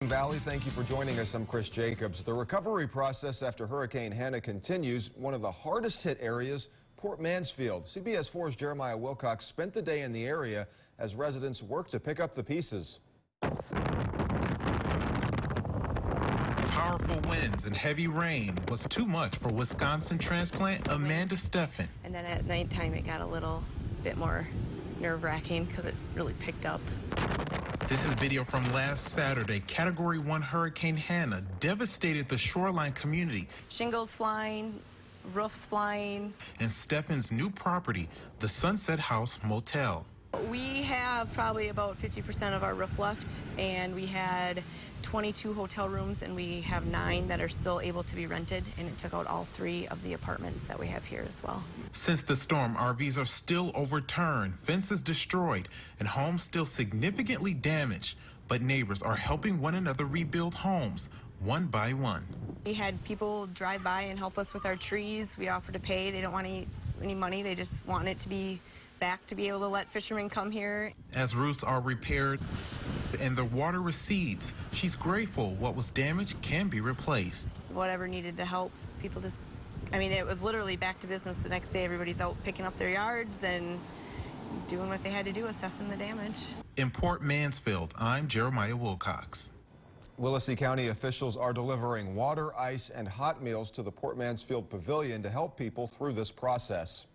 Valley, thank you for joining us. I'm Chris Jacobs. The recovery process after Hurricane Hannah continues. One of the hardest hit areas, Port Mansfield. CBS 4's Jeremiah Wilcox spent the day in the area as residents work to pick up the pieces. Powerful winds and heavy rain was too much for Wisconsin transplant Amanda Steffen. And then at nighttime it got a little bit more nerve-wracking because it really picked up. This is video from last Saturday. Category 1 Hurricane Hannah devastated the shoreline community. Shingles flying, roofs flying. And Steffen's new property, the Sunset House Motel. We have probably about 50% of our roof left, and we had 22 hotel rooms, and we have 9 that are still able to be rented, and it took out all 3 of the apartments that we have here as well. Since the storm, RVs are still overturned, fences destroyed, and homes still significantly damaged. But neighbors are helping one another rebuild homes, one by one. We had people drive by and help us with our trees. We offered to pay. They don't want any money. They just want it to be back to be able to let fishermen come here. As roofs are repaired and the water recedes, she's grateful what was damaged can be replaced. Whatever needed to help people just, it was literally back to business the next day. Everybody's out picking up their yards and doing what they had to do, assessing the damage. In Port Mansfield, I'm Jeremiah Wilcox. Willacy County officials are delivering water, ice, and hot meals to the Port Mansfield Pavilion to help people through this process.